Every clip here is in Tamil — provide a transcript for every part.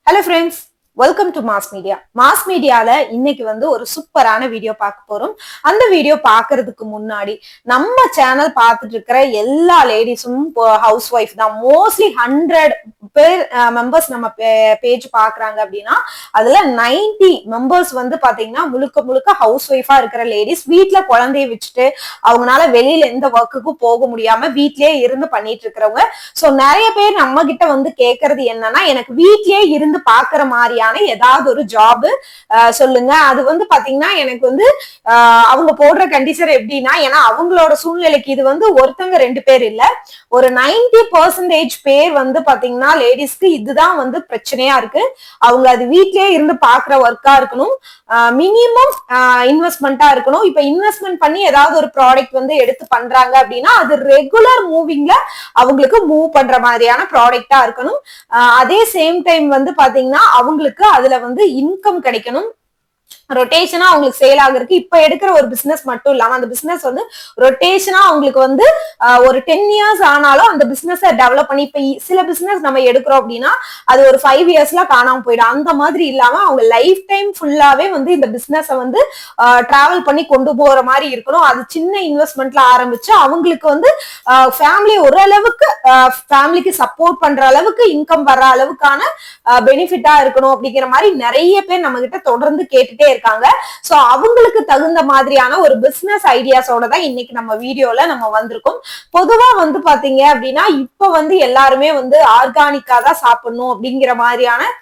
Hello friends, welcome to Mass Media. Mass Mediaல இன்னைக்கு ஒரு சூப்பரான வீடியோ பார்க்க போறோம். அந்த வீடியோ பார்க்கிறதுக்கு முன்னாடி நம்ம சேனல் பார்த்துட்டு இருக்கிற எல்லா லேடிஸும் ஹவுஸ் ஒய்ஃப் தான். மோஸ்ட்லி 100 பேர் மெம்பர்ஸ் நம்ம பேஜ் பாக்குறாங்க அப்படின்னா அதுல 90 மெம்பர்ஸ் பாத்தீங்கன்னா முழுக்க முழுக்க ஹவுஸ் ஒய்ஃபா இருக்கிற லேடிஸ். வீட்டுல குழந்தைய வச்சுட்டு அவங்களால வெளியில எந்த ஒர்க்குக்கும் போக முடியாம வீட்லயே இருந்து பண்ணிட்டு இருக்கிறவங்க. சோ நிறைய பேர் நம்ம கிட்ட கேக்குறது என்னன்னா, எனக்கு வீட்லயே இருந்து பாக்குற மாதிரியான ஏதாவது ஒரு ஜாப் சொல்லுங்க. அது பாத்தீங்கன்னா எனக்கு அவங்க போடுற கண்டிஷன் எப்படின்னா, ஏன்னா அவங்களோட சூழ்நிலைக்கு இது ஒருத்தங்க 2 பேர் இல்ல, ஒரு 90% பேர் பாத்தீங்கன்னா லேடிஸ்க்கு இதுதான் பிரச்சனையா இருக்கு. அவங்க அது வீட்லயே இருந்து பாக்குற ஒர்க்கா இருக்கணும், மினிமம் இன்வெஸ்ட்மெண்டா இருக்கணும். இப்ப இன்வெஸ்ட்மெண்ட் பண்ணி ஏதாவது ஒரு ப்ராடக்ட் எடுத்து பண்றாங்க அப்படின்னா அது ரெகுலர் மூவிங்ல அவங்களுக்கு மூவ் பண்ற மாதிரியான ப்ராடக்டா இருக்கணும். அதே சேம் டைம் பாத்தீங்கன்னா அவங்களுக்கு அதுல இன்கம் கிடைக்கணும், ரொட்டேஷனா அவங்களுக்கு சேல் ஆகுறதுக்கு. இப்ப எடுக்கிற ஒரு பிசினஸ் மட்டும் இல்லாம அந்த பிசினஸ் ரொட்டேஷனா அவங்களுக்கு ஒரு 10 இயர்ஸ் ஆனாலும் அந்த பிசினஸ் டெவலப் பண்ணி, இப்ப சில பிசினஸ் நம்ம எடுக்கிறோம் அப்படின்னா அது ஒரு 5 இயர்ஸ்ல காணாம போயிடும். அந்த மாதிரி இல்லாம அவங்க லைஃப் டைம் ஃபுல்லாவே இந்த பிசினஸ் டிராவல் பண்ணி கொண்டு போற மாதிரி இருக்கணும். அது சின்ன இன்வெஸ்ட்மெண்ட்ல ஆரம்பிச்சு அவங்களுக்கு ஃபேமிலி ஓரளவுக்கு ஃபேமிலிக்கு சப்போர்ட் பண்ற அளவுக்கு இன்கம் வர்ற அளவுக்கான பெனிஃபிட்டா இருக்கணும் அப்படிங்கிற மாதிரி நிறைய பேர் நம்ம கிட்ட தொடர்ந்து கேட்டுட்டே இருக்காங்க. சோ அவங்களுக்கு தகுந்த மாதிரியான ஒரு பிசினஸ் ஐடியாஸோட தான் இன்னைக்கு நம்ம வீடியோல நம்ம வந்திருக்கோம். பொதுவா பாத்தீங்க அப்படின்னா இப்ப எல்லாருமே ஆர்கானிக்கா தான் சாப்பிடணும் அப்படிங்கிற மாதிரியான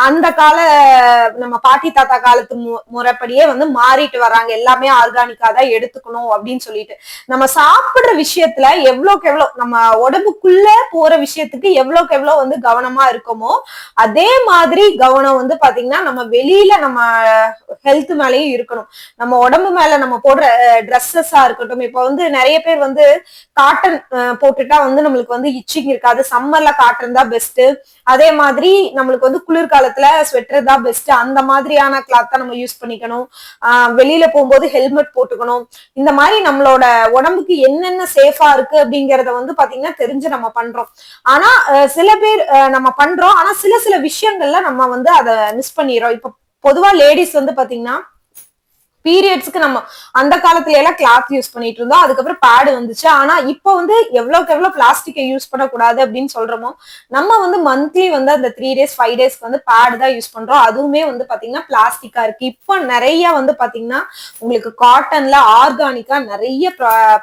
அந்த கால நம்ம பாட்டி தாத்தா காலத்து முறைப்படியே மாறிட்டு வராங்க. எல்லாமே ஆர்கானிக்கா தான் எடுத்துக்கணும் அப்படின்னு சொல்லிட்டு நம்ம சாப்பிடுற விஷயத்துல எவ்வளவுக்கு எவ்வளவு நம்ம உடம்புக்குள்ள போற விஷயத்துக்கு எவ்வளவுக்கு எவ்வளவு கவனமா இருக்கோமோ அதே மாதிரி கவனம் பாத்தீங்கன்னா நம்ம வெளியில நம்ம ஹெல்த் மேலயும் இருக்கணும். நம்ம உடம்பு மேல நம்ம போடுற ட்ரெஸ்ஸஸா இருக்கட்டும். இப்ப நிறைய பேர் காட்டன் போட்டுட்டா நம்மளுக்கு இச்சிங் இருக்காது. சம்மர்ல காட்டன் தான் பெஸ்ட். அதே மாதிரி நம்மளுக்கு குளிர்காலத்துல ஸ்வெட்டர் தான் பெஸ்ட். அந்த மாதிரியான கிளாத் தான் நம்ம யூஸ் பண்ணிக்கணும். வெளியில போகும்போது ஹெல்மெட் போட்டுக்கணும். இந்த மாதிரி நம்மளோட உடம்புக்கு என்னென்ன சேஃபா இருக்கு அப்படிங்கறத பாத்தீங்கன்னா தெரிஞ்சு நம்ம பண்றோம். ஆனா சில பேர் நம்ம பண்றோம், ஆனா சில சில விஷயங்கள்ல நம்ம அதை மிஸ் பண்ணிடுறோம். இப்ப பொதுவா லேடிஸ் பாத்தீங்கன்னா பீரியட்ஸ்க்கு நம்ம அந்த காலத்துல எல்லாம் கிளாத் யூஸ் பண்ணிட்டு இருந்தோம், அதுக்கப்புறம் பேடு வந்துச்சு. ஆனா இப்ப எவ்வளவுக்கு எவ்வளவு பிளாஸ்டிக்கை யூஸ் பண்ணக்கூடாது அப்படின்னு சொல்றோமோ நம்ம மந்த்லி அந்த 3 days 5 daysக்கு பேடு தான் யூஸ் பண்றோம். அதுவுமே பாத்தீங்கன்னா பிளாஸ்டிக்கா இருக்கு. இப்ப நிறைய பாத்தீங்கன்னா உங்களுக்கு காட்டன்ல ஆர்கானிக்கா நிறைய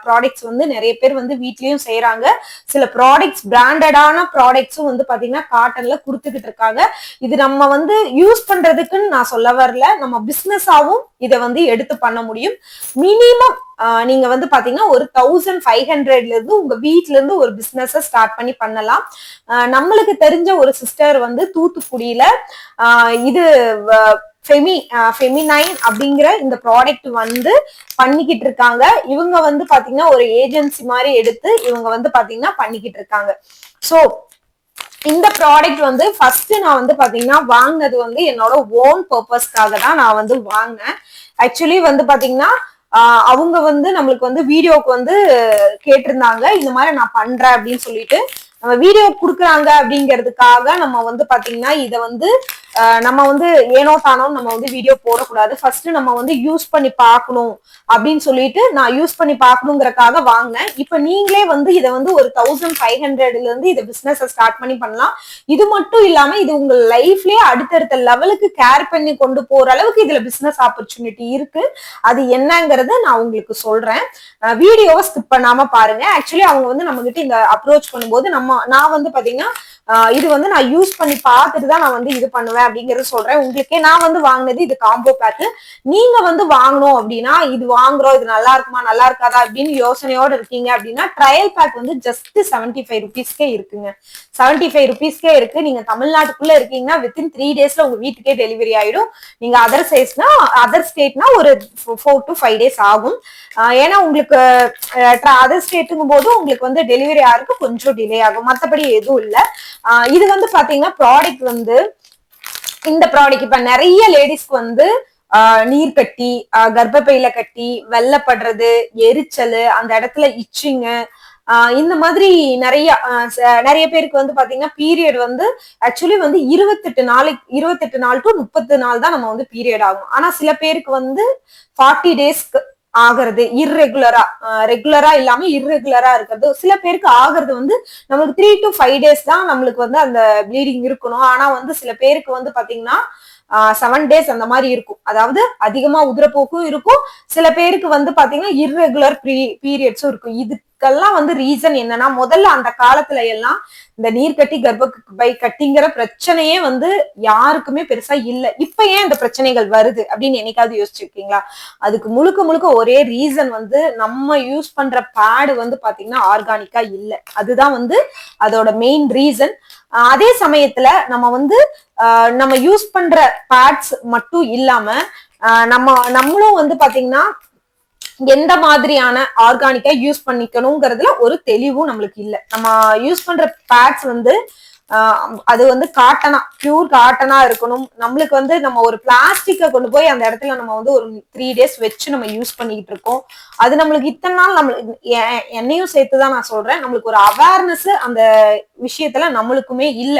ப்ராடக்ட்ஸ் நிறைய பேர் வீட்லயும் செய்யறாங்க. சில ப்ராடக்ட்ஸ் பிராண்டடான ப்ராடக்ட்ஸும் பாத்தீங்கன்னா காட்டன்ல கொடுத்துக்கிட்டு இருக்காங்க. இது நம்ம யூஸ் பண்றதுக்குன்னு நான் சொல்ல வரல, நம்ம பிசினஸாவும் இதை எடுத்து பண்ண முடியும். மினிமம் நீங்க பாத்தீங்கன்னா ஒரு 1500 இருந்து உங்க வீட்ல இருந்து ஒரு பிசினஸ் ஸ்டார்ட் பண்ணி பண்ணலாம். நம்மளுக்கு தெரிஞ்ச ஒரு சிஸ்டர் தூத்துக்குடியில இது ஃபெமினைன் அப்படிங்கிற இந்த ப்ராடக்ட் பண்ணிக்கிட்டு இருக்காங்க. இவங்க பாத்தீங்கன்னா ஒரு ஏஜென்சி மாதிரி எடுத்து இவங்க பாத்தீங்கன்னா பண்ணிக்கிட்டு இருக்காங்க. சோ இந்த ப்ராடக்ட் ஃபர்ஸ்ட் நான் பாத்தீங்கன்னா வாங்கினது என்னோட ஓன் பர்பஸ்க்காக தான் நான் வாங்கினேன். ஆக்சுவலி பாத்தீங்கன்னா அவங்க நம்மளுக்கு வீடியோக்கு கேட்டிருந்தாங்க, இந்த மாதிரி நான் பண்றேன் அப்படின்னு சொல்லிட்டு நம்ம வீடியோ குடுக்குறாங்க அப்படிங்கிறதுக்காக நம்ம பாத்தீங்கன்னா இதை நம்ம ஏனோ தானோ நம்ம வீடியோ போடக்கூடாது. ஃபர்ஸ்ட் நம்ம யூஸ் பண்ணி பார்க்கணும் அப்படின்னு சொல்லிட்டு நான் யூஸ் பண்ணி பார்க்கணுங்கிறதுக்காக வாங்கினேன். இப்ப நீங்களே இதை ஒரு 1500 இருந்து இதை பிசினஸ் ஸ்டார்ட் பண்ணி பண்ணலாம். இது மட்டும் இல்லாம இது உங்க லைஃப்லயே அடுத்தடுத்த லெவலுக்கு கேர் பண்ணி கொண்டு போற அளவுக்கு இதுல பிசினஸ் ஆப்பர்ச்சுனிட்டி இருக்கு. அது என்னங்கறத நான் உங்களுக்கு சொல்றேன். வீடியோவை ஸ்கிப் பண்ணாம பாருங்க. ஆக்சுவலி அவங்க நம்ம கிட்ட இந்த அப்ரோச் பண்ணும்போது நான் பாத்தீங்கன்னா இது நான் யூஸ் பண்ணி பார்த்துட்டு தான் நான் இது பண்ணுவேன் அப்படிங்கறது சொல்றேன். உங்களுக்கே நான் வாங்கினது இது காம்போ பேக். நீங்க வாங்கணும் அப்படின்னா இது வாங்குறோம், இது நல்லா இருக்குமா நல்லா இருக்காதா அப்படின்னு யோசனையோட இருக்கீங்க அப்படின்னா ட்ரையல் பேக் ஜஸ்ட் 75 rupeesக்கே இருக்குங்க. 75 rupeesக்கே இருக்கு. நீங்க தமிழ்நாட்டுக்குள்ள இருக்கீங்கன்னா வித்தின் 3 daysல உங்க வீட்டுக்கே டெலிவரி ஆயிடும். நீங்க அதர் ஸ்டேட்னா ஒரு 4 to 5 days ஆகும். ஏன்னா உங்களுக்கு அதர் ஸ்டேட்டுங்கும் போது உங்களுக்கு டெலிவரி ஆகிறதுக்கு கொஞ்சம் டிலே ஆகும், மற்றபடி எதுவும் இல்லை. இது பாத்தீங்கன்னா ப்ராடக்ட் இந்த ப்ராடக்ட் இப்ப நிறைய லேடிஸ்க்கு நீர் கட்டி, கர்ப்பப்பையில கட்டி, வெள்ளப்படுறது, எரிச்சல், அந்த இடத்துல இச்சிங்கு, இந்த மாதிரி நிறைய பேருக்கு வந்து பாத்தீங்கன்னா பீரியட் வந்து ஆக்சுவலி வந்து 28 நாள் டு 30 நாள் தான் நம்ம வந்து பீரியட் ஆகும். ஆனா சில பேருக்கு வந்து 40 டேஸ்க்கு ஆகிறது ரெகுலரா இல்லாம இர்ரெகுலரா இருக்கிறது. சில பேருக்கு ஆகிறது வந்து நம்மளுக்கு 3 to 5 days தான் நம்மளுக்கு வந்து அந்த ப்ளீடிங் இருக்கணும். ஆனா வந்து சில பேருக்கு வந்து பாத்தீங்கன்னா 7 days அந்த மாதிரி இருக்கும். அதாவது அதிகமா உதிரப்போக்கும் இருக்கும். சில பேருக்கு வந்து பாத்தீங்கன்னா இர்ரெகுலர் பீரியட்ஸும் இருக்கும். இதுக்கெல்லாம் வந்து ரீசன் என்னன்னா, முதல்ல அந்த காலத்துல எல்லாம் இந்த நீர்க்கட்டி கர்ப்பப்பை கட்டிங்கிற பிரச்சனையே வந்து யாருக்குமே பெருசா இல்ல. இப்ப ஏன் இந்த பிரச்சனைகள் வருது அப்படின்னு என்னைக்காவது யோசிச்சிருக்கீங்களா? அதுக்கு முழுக்க ஒரே ரீசன் வந்து நம்ம யூஸ் பண்ற பேடு வந்து பாத்தீங்கன்னா ஆர்கானிக்கா இல்ல. அதுதான் வந்து அதோட மெயின் ரீசன். அதே சமயத்துல நம்ம யூஸ் பண்ற பேட்ஸ் மட்டும் இல்லாம நம்மளும் வந்து பாத்தீங்கன்னா எந்த மாதிரியான ஆர்கானிக்கா யூஸ் பண்ணிக்கணுங்கிறதுல ஒரு தெளிவும் நம்மளுக்கு இல்ல. நம்ம யூஸ் பண்ற பேட்ஸ் வந்து அது வந்து பியூர் காட்டனா இருக்கணும். நம்மளுக்கு வந்து நம்ம ஒரு பிளாஸ்டிக்கை கொண்டு போய் அந்த இடத்துல நம்ம வந்து ஒரு 3 days வச்சு நம்ம யூஸ் பண்ணிக்கிட்டு இருக்கோம். அது நம்மளுக்கு இத்தனை நாள் என்னையும் சேர்த்துதான் நான் சொல்றேன், நம்மளுக்கு ஒரு அவேர்னஸ் அந்த விஷயத்துல நம்மளுக்குமே இல்ல.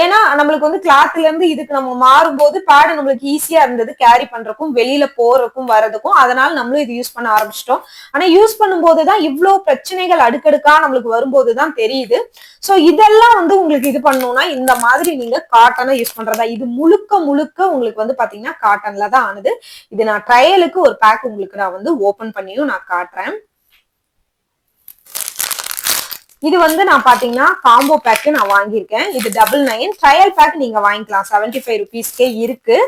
ஏன்னா நம்மளுக்கு வந்து கிளாத்ல இருந்து இதுக்கு நம்ம மாறும்போது பேடு நம்மளுக்கு ஈஸியா இருந்தது கேரி பண்றதுக்கும் வெளியில போறதுக்கும் வர்றதுக்கும். அதனால நம்மளும் இது யூஸ் பண்ண ஆரம்பிச்சிட்டோம். ஆனா யூஸ் பண்ணும்போதுதான் இவ்வளவு பிரச்சனைகள் அடுக்கடுக்கா நம்மளுக்கு வரும்போதுதான் தெரியுது. சோ இதெல்லாம் வந்து உங்களுக்கு இது பண்ணணும்னா இந்த மாதிரி நீங்க காட்டனை யூஸ் பண்றதா. இது முழுக்க உங்களுக்கு வந்து பாத்தீங்கன்னா காட்டன்ல தான் ஆனது. இது நான் ட்ரையலுக்கு ஒரு பேக் உங்களுக்கு நான் வந்து ஓபன் பண்ணியும் நான் காட்டுறேன். இது வந்து நான் பாத்தீங்கன்னா காம்போ பேக் நான் வாங்கியிருக்கேன். இது 99 ட்ரையல் பேக் நீங்க வாங்கிக்கலாம். 75 rupeesக்கே இருக்கு.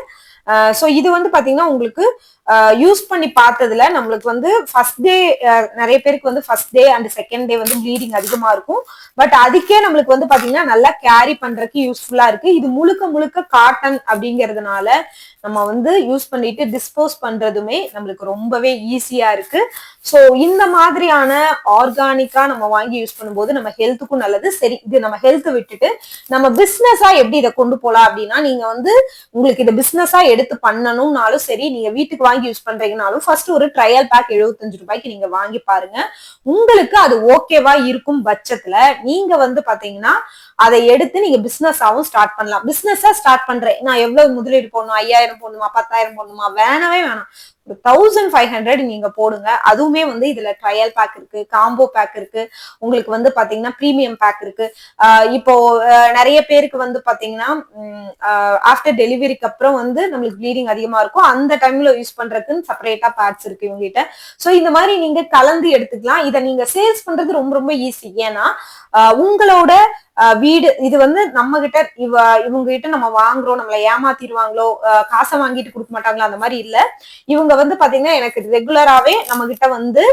சோ இது வந்து பாத்தீங்கன்னா உங்களுக்கு யூஸ் பண்ணி பார்த்ததுல நம்மளுக்கு வந்து ஃபர்ஸ்ட் டே நிறைய பேருக்கு வந்து first day and second day வந்து ப்ளீடிங் அதிகமா இருக்கும். பட் அதுக்கே நம்மளுக்கு வந்து பாத்தீங்கன்னா நல்லா கேரி பண்றதுக்கு யூஸ்ஃபுல்லா இருக்கு. இது முழுக்க காட்டன் அப்படிங்கறதுனால நம்ம வந்து யூஸ் பண்ணிட்டு டிஸ்போஸ் பண்றதுமே நம்மளுக்கு ரொம்பவே ஈஸியா இருக்கு. சோ இந்த மாதிரியான ஆர்கானிக்கா நம்ம வாங்கி யூஸ் பண்ணும்போது நம்ம ஹெல்த்துக்கும் நல்லது. சரி, இது நம்ம ஹெல்த் விட்டுட்டு நம்ம பிசினஸா எப்படி இதை கொண்டு போலாம் அப்படின்னா, நீங்க வந்து உங்களுக்கு இதை பிசினஸா எடுத்து பண்ணணும்னாலும் சரி, நீங்க வீட்டுக்கு வாங்கி யூஸ் பண்றீங்கனாலும் ஃபர்ஸ்ட் ஒரு ட்ரையல் பேக் 75 ரூபாய்க்கு நீங்க வாங்கி பாருங்க. உங்களுக்கு அது ஓகேவா இருக்கும் பட்சத்துல நீங்க வந்து பாத்தீங்கன்னா அதை எடுத்து நீங்க பிசினஸாவும் ஸ்டார்ட் பண்ணலாம். பிசினஸா ஸ்டார்ட் பண்றேன், நான் எவ்வளவு முதலீடு போடணும், 5000 போடணுமா 10,000 போடணுமா, வேணவே வேணாம். 1500 நீங்க போடுங்க. அதுவுமே வந்து இதுல ட்ரையல் பேக் இருக்கு, காம்போ பேக் இருக்கு, உங்களுக்கு வந்து பாத்தீங்கன்னா பிரீமியம் பேக் இருக்கு. இப்போ நிறைய பேருக்கு வந்து பாத்தீங்கன்னா ஆஃப்டர் டெலிவரிக்கு அப்புறம் வந்து நம்மளுக்கு ப்ளீடிங் அதிகமா இருக்கும். அந்த டைம்ல யூஸ் பண்றதுக்குன்னு செப்பரேட்டா பேட்ஸ் இருக்கு இவங்ககிட்ட. சோ இந்த மாதிரி நீங்க கலந்து எடுத்துக்கலாம். இதை நீங்க சேல்ஸ் பண்றது ரொம்ப ஈஸி. ஏன்னா உங்களோட வீடு இது வந்து நம்ம கிட்ட இவங்க கிட்ட நம்ம வாங்குறோம், நம்மள ஏமாத்திடுவாங்களோ, காசை வாங்கிட்டு கொடுக்க மாட்டாங்களோ, அந்த மாதிரி இல்ல. இவங்க வந்து பாத்தீங்கன்னா எனக்கு ரெகுலராவே நம்ம கிட்ட வந்து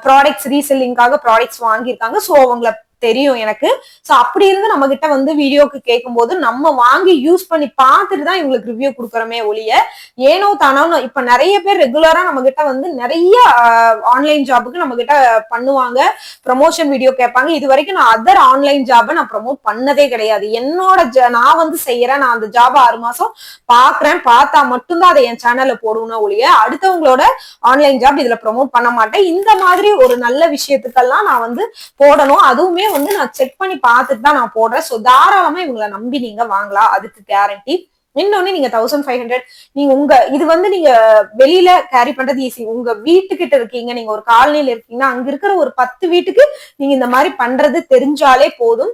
ப்ராடக்ட்ஸ் ரீசெல்லிங்காக ப்ராடக்ட்ஸ் வாங்கியிருக்காங்க. சோ அவங்கள தெரியும் எனக்கு. சோ அப்படி இருந்து நம்ம கிட்ட வந்து வீடியோக்கு கேட்கும் போது நம்ம வாங்கி யூஸ் பண்ணி பார்த்துட்டு தான் இவங்களுக்கு ரிவ்யூ கொடுக்குறோமே ஒழிய ஏனோ தானோ. இப்ப நிறைய பேர் ரெகுலரா நம்ம கிட்ட வந்து நிறைய ஆன்லைன் ஜாபுக்கு நம்ம கிட்ட பண்ணுவாங்க, ப்ரமோஷன் வீடியோ கேட்பாங்க. இது வரைக்கும் நான் அதர் ஆன்லைன் ஜாபை நான் ப்ரமோட் பண்ணதே கிடையாது. என்னோட நான் வந்து செய்யறேன், நான் அந்த ஜாபை 6 மாசம் பாக்குறேன், பார்த்தா மட்டும்தான் அதை என் சேனல்ல போடுவேன் ஒழிய அடுத்தவங்களோட ஆன்லைன் ஜாப் இதுல ப்ரமோட் பண்ண மாட்டேன். இந்த மாதிரி ஒரு நல்ல விஷயத்துக்கெல்லாம் நான் வந்து போடணும். அதுவுமே வந்து நான் செக் பண்ணி பார்த்துட்டு தான் நான் போடுறேன். சோ தாராளமா இவங்களை நம்பி நீங்க வாங்கலாம், அதுக்கு கேரண்டி. இன்னொன்னு நீங்க 1500 நீங்க இது வந்து நீங்க வெளியில கேரி பண்றது ஈஸி. உங்க வீட்டுக்கிட்ட இருக்கீங்க, நீங்க ஒரு காலனில இருக்கீங்கன்னா அங்க இருக்கிற ஒரு 10 வீட்டுக்கு நீங்க இந்த மாதிரி பண்றது தெரிஞ்சாலே போதும்.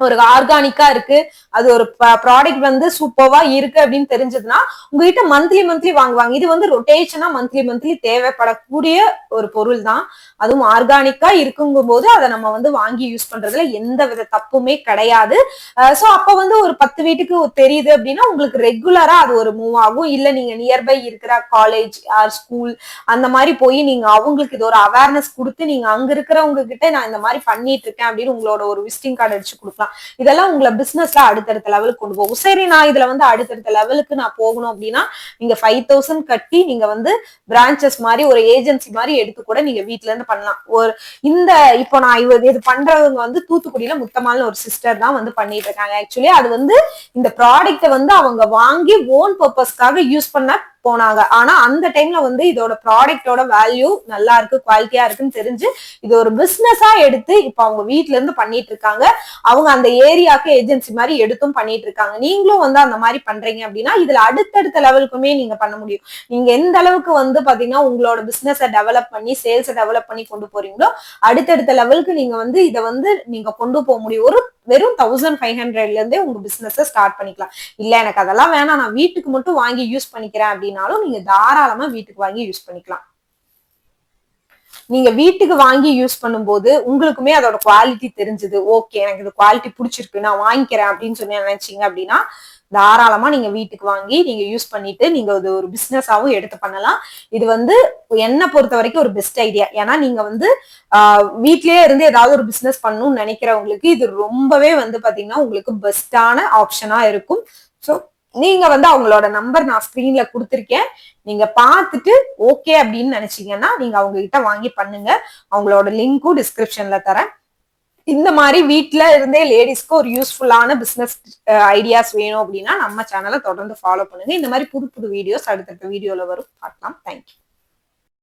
ஒரு ஆர்கானிக்கா இருக்கு, அது ஒரு ப்ராடக்ட் வந்து சூப்பர்வா இருக்கு அப்படின்னு தெரிஞ்சதுன்னா உங்ககிட்ட மந்த்லி வாங்குவாங்க. இது வந்து ரொட்டேஷனா மந்த்லி தேவைப்படக்கூடிய ஒரு பொருள் தான். அதுவும் ஆர்கானிக்கா இருக்குங்கும் போது அதை நம்ம வந்து வாங்கி யூஸ் பண்றதுல எந்த வித தப்புமே கிடையாது. சோ அப்ப வந்து ஒரு 10 வீட்டுக்கு தெரியுது அப்படின்னா உங்களுக்கு ரெகுலரா அது ஒரு மூவ் ஆகும். இல்ல நீங்க நியர்பை இருக்கிற காலேஜ் ஆர் ஸ்கூல் அந்த மாதிரி போய் நீங்க அவங்களுக்கு இது ஒரு அவேர்னஸ் கொடுத்து நீங்க அங்க இருக்கிறவங்க கிட்ட நான் இந்த மாதிரி பண்ணிட்டு இருக்கேன் அப்படின்னு உங்களோட ஒரு விசிட்டிங் கார்டு அடிச்சு கொடுக்கலாம். இதெல்லாம் உங்களை பிசினஸ்ல அடுத்தடுத்த லெவலுக்கு கொண்டு போகும். சரி, நான் இதுல வந்து அடுத்தடுத்த லெவலுக்கு நான் போகணும் அப்படின்னா நீங்க 5000 கட்டி நீங்க வந்து பிரான்சஸ் மாதிரி ஒரு ஏஜென்சி மாதிரி எடுத்து கூட நீங்க வீட்டுல இருந்து பண்ணலாம். இப்போ நான் இது பண்றவங்க வந்து தூத்துக்குடியில முத்தமால்னு ஒரு சிஸ்டர் தான் வந்து பண்ணிட்டு இருக்காங்க. ஆக்சுவலி அது வந்து இந்த ப்ராடக்ட வந்து அவங்க வாங்கி ஓன் பர்பஸ்க்காக யூஸ் பண்ண போனாங்க. ஆனா அந்த டைம்ல வந்து இதோட ப்ராடக்டோட வேல்யூ நல்லா இருக்கு, குவாலிட்டியா இருக்குன்னு தெரிஞ்சு இது ஒரு பிசினஸா எடுத்து இப்ப அவங்க வீட்ல இருந்து பண்ணிட்டு இருக்காங்க. அவங்க அந்த ஏரியாக்கு ஏஜென்சி மாதிரி எடுத்தும் பண்ணிட்டு இருக்காங்க. நீங்களும் வந்து அந்த மாதிரி பண்றீங்க அப்படின்னா இதுல அடுத்தடுத்த லெவலுக்குமே நீங்க பண்ண முடியும். நீங்க எந்த அளவுக்கு வந்து பாத்தீங்கன்னா உங்களோட பிசினஸை டெவலப் பண்ணி சேல்ஸை டெவலப் பண்ணி கொண்டு போறீங்களோ அடுத்தடுத்த லெவலுக்கு நீங்க வந்து இதை வந்து நீங்க கொண்டு போக முடியும். ஒரு வெறும் 1500ல இருந்தே உங்க பிசினஸ் ஸ்டார்ட் பண்ணிக்கலாம். இல்ல எனக்கு அதெல்லாம் வேணாம், நான் வீட்டுக்கு மட்டும் வாங்கி யூஸ் பண்ணிக்கிறேன் அப்படின்னாலும் நீங்க தாராளமா வீட்டுக்கு வாங்கி யூஸ் பண்ணிக்கலாம். நீங்க வீட்டுக்கு வாங்கி யூஸ் பண்ணும்போது உங்களுக்குமே அதோட குவாலிட்டி தெரிஞ்சது, ஓகே எனக்கு இது குவாலிட்டி பிடிச்சிருக்கு நான் வாங்கிக்கிறேன் அப்படின்னு சொல்லி நினைச்சீங்க அப்படின்னா தாராளமா நீங்க வீட்டுக்கு வாங்கி நீங்க யூஸ் பண்ணிட்டு நீங்க ஒரு பிசினஸாவும் எடுத்து பண்ணலாம். இது வந்து என்ன பொறுத்த வரைக்கும் ஒரு பெஸ்ட் ஐடியா. ஏன்னா நீங்க வந்து வீட்லயே இருந்து ஏதாவது ஒரு பிசினஸ் பண்ணணும்னு நினைக்கிறவங்களுக்கு இது ரொம்பவே வந்து பாத்தீங்கன்னா உங்களுக்கு பெஸ்டான ஆப்ஷனா இருக்கும். ஸோ நீங்க வந்து அவங்களோட நம்பர் நான் ஸ்கிரீன்ல கொடுத்துருக்கேன். நீங்க பார்த்துட்டு ஓகே அப்படின்னு நினைச்சீங்கன்னா நீங்க அவங்க கிட்ட வாங்கி பண்ணுங்க. அவங்களோட லிங்க்கும் டிஸ்கிரிப்ஷன்ல தரேன். இந்த மாதிரி வீட்ல இருந்தே லேடிஸ்க்கு ஒரு யூஸ்ஃபுல்லான பிசினஸ் ஐடியாஸ் வேணும் அப்படின்னா நம்ம சேனலை தொடர்ந்து ஃபாலோ பண்ணுங்க. இந்த மாதிரி புது புது வீடியோஸ் அடுத்தடுத்த வீடியோல வரும். பார்க்கலாம். தேங்க்யூ.